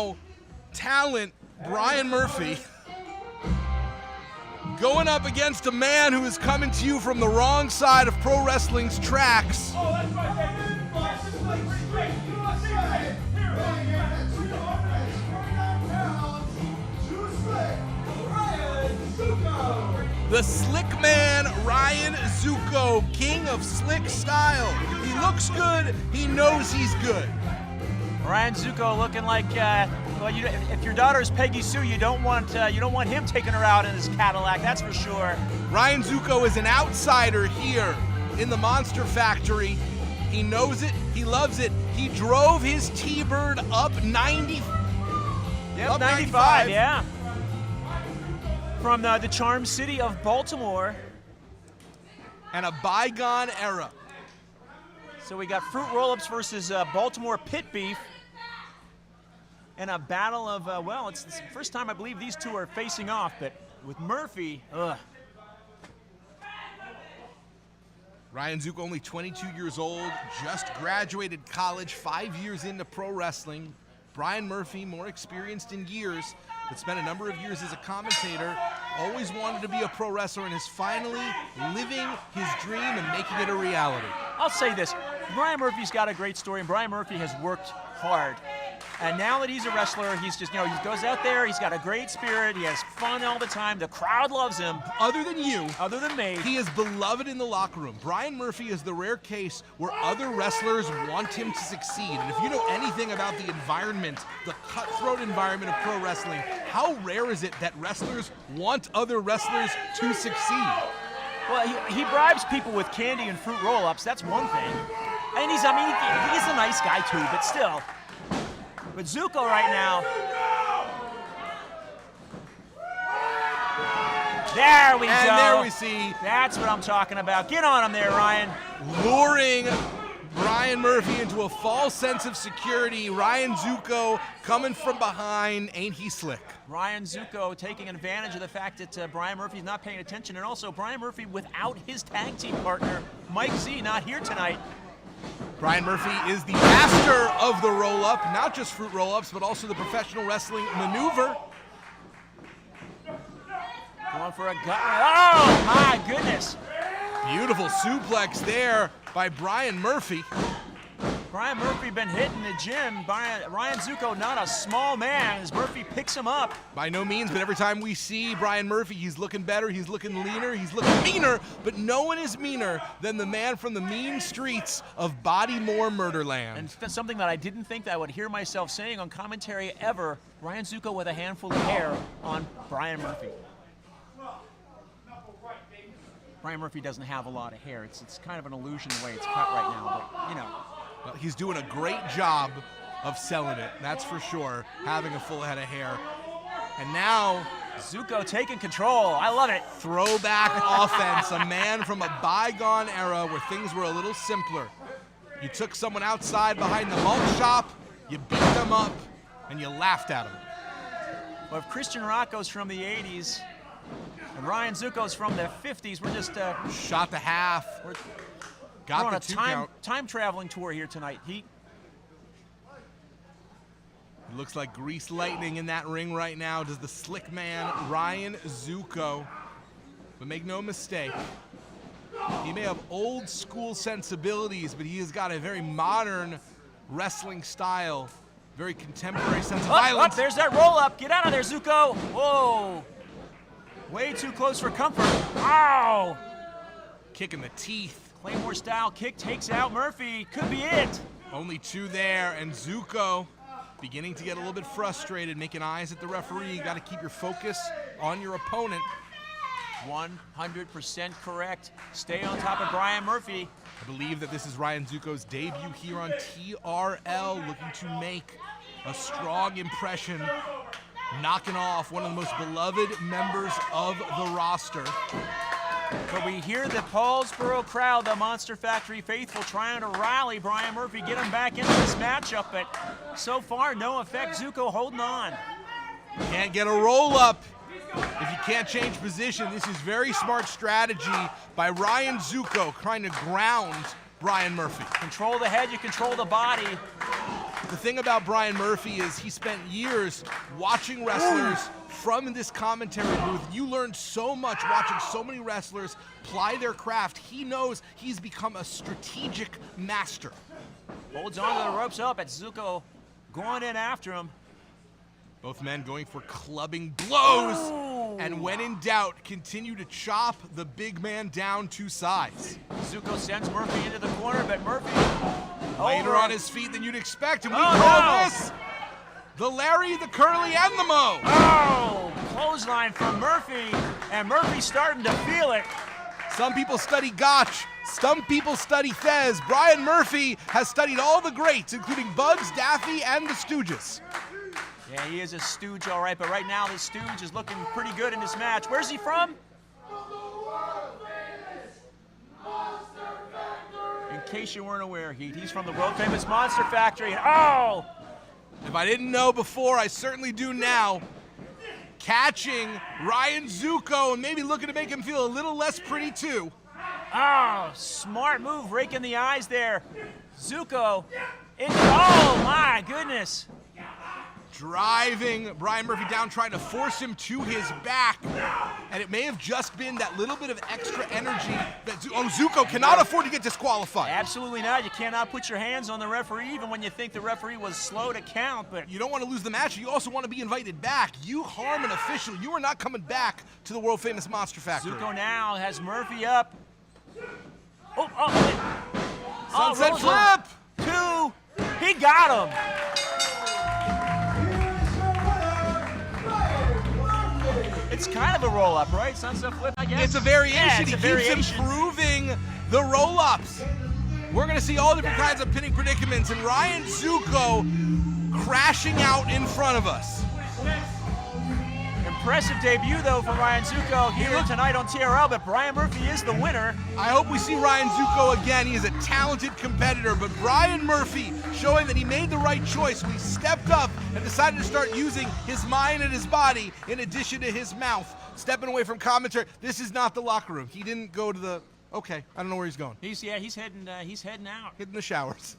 now talent Brian Murphy going up against a man who is coming to you from the wrong side of pro wrestling's tracks. The slick man, Ryan Zukko, king of slick style. He looks good, he knows he's good. Ryan Zukko looking like, if your daughter is Peggy Sue, you don't want him taking her out in his Cadillac, that's for sure. Ryan Zukko is an outsider here in the Monster Factory. He knows it, he loves it. He drove his T-Bird up 90. Yep, 95, yeah. From the charm city of Baltimore. And a bygone era. So we got fruit roll-ups versus Baltimore pit beef. And a battle of, it's the first time I believe these two are facing off, but with Murphy, ugh. Ryan Zukko, only 22 years old, just graduated college, 5 years into pro wrestling. Brian Murphy, more experienced in years, but spent a number of years as a commentator, always wanted to be a pro wrestler, and is finally living his dream and making it a reality. I'll say this, Brian Murphy's got a great story, and Brian Murphy has worked hard. And now that he's a wrestler, he's just, he goes out there, he's got a great spirit, he has fun all the time, the crowd loves him. Other than you. Other than me. He is beloved in the locker room. Brian Murphy is the rare case where other wrestlers want him to succeed. And if you know anything about the environment, the cutthroat environment of pro wrestling, how rare is it that wrestlers want other wrestlers to succeed? Well, he bribes people with candy and fruit roll-ups, that's one thing. And he's a nice guy too, but still. But Zukko right now, there we go. And there we see. That's what I'm talking about. Get on him there, Ryan. Luring Brian Murphy into a false sense of security. Ryan Zukko coming from behind. Ain't he slick? Ryan Zukko taking advantage of the fact that Brian Murphy's not paying attention, and also Brian Murphy without his tag team partner, Mike Z, not here tonight. Brian Murphy is the master of the roll-up, not just fruit roll-ups, but also the professional wrestling maneuver. Going for a gut. Oh, my goodness. Beautiful suplex there by Brian Murphy. Brian Murphy been hitting the gym. Ryan Zukko, not a small man, as Murphy picks him up. By no means, but every time we see Brian Murphy, he's looking better, he's looking leaner, he's looking meaner, but no one is meaner than the man from the mean streets of Bodymore Murderland. And something that I didn't think that I would hear myself saying on commentary ever, Ryan Zukko with a handful of hair on Brian Murphy. Brian Murphy doesn't have a lot of hair. It's kind of an illusion the way it's cut right now, but Well, he's doing a great job of selling it, that's for sure, having a full head of hair. And now, Zukko taking control. I love it. Throwback offense, a man from a bygone era where things were a little simpler. You took someone outside behind the malt shop, you beat them up, and you laughed at them. Well, if Christian Rocco's from the 80s and Ryan Zucco's from the 50s, we're just... shot the half. We're Got on the a two count. time traveling tour here tonight. It looks like grease lightning in that ring right now. Does the slick man, Ryan Zukko. But make no mistake, he may have old school sensibilities, but he has got a very modern wrestling style, very contemporary sense of violence. There's that roll up. Get out of there, Zukko. Whoa. Way too close for comfort. Ow. Kick in the teeth. Claymore style kick takes out Murphy. Could be it. Only two there, and Zukko beginning to get a little bit frustrated, making eyes at the referee. You got to keep your focus on your opponent. 100% correct. Stay on top of Brian Murphy. I believe that this is Ryan Zukko's debut here on TRL, looking to make a strong impression, knocking off one of the most beloved members of the roster. But we hear the Paulsboro crowd, the Monster Factory faithful, trying to rally Brian Murphy, get him back into this matchup, but so far, no effect. Zukko holding on. Can't get a roll-up if you can't change position. This is very smart strategy by Ryan Zukko, trying to ground Brian Murphy. Control the head, you control the body. The thing about Brian Murphy is he spent years watching wrestlers from this commentary booth. You learned so much watching so many wrestlers ply their craft. He knows he's become a strategic master. Holds on to the ropes up at Zukko going in after him. Both men going for clubbing blows. And when in doubt, continue to chop the big man down to size. Zukko sends Murphy into the corner, but Murphy Later on his feet than you'd expect. And we call this the Larry, the Curly, and the Mo. Oh, clothesline from Murphy, and Murphy's starting to feel it. Some people study Gotch. Some people study Thez. Brian Murphy has studied all the greats, including Bugs, Daffy, and the Stooges. Yeah, he is a stooge, all right, but right now the stooge is looking pretty good in this match. Where's he from? In case you weren't aware, he's from the world-famous Monster Factory. Oh! If I didn't know before, I certainly do now. Catching Ryan Zukko and maybe looking to make him feel a little less pretty too. Oh, smart move, raking the eyes there. Zukko, oh my goodness. Driving Brian Murphy down, trying to force him to his back. And it may have just been that little bit of extra energy that Zukko cannot afford to get disqualified. Absolutely not. You cannot put your hands on the referee even when you think the referee was slow to count. But you don't want to lose the match. You also want to be invited back. You harm an official, you are not coming back to the world-famous Monster Factory. Zukko now has Murphy up. Sunset flip! 2. He got him. It's kind of a roll-up, right? Sunset flip, I guess? It's a variation. Yeah, it's he a keeps variation. improving the roll-ups. We're going to see all different kinds of pinning predicaments, and Ryan Zukko crashing out in front of us. Impressive debut, though, for Ryan Zukko here tonight on TRL, but Brian Murphy is the winner. I hope we see Ryan Zukko again. He is a talented competitor, but Brian Murphy showing that he made the right choice. We stepped up and decided to start using his mind and his body in addition to his mouth. Stepping away from commentary. This is not the locker room. He didn't go to the, okay, I don't know where he's going. He's heading out. Hitting the showers.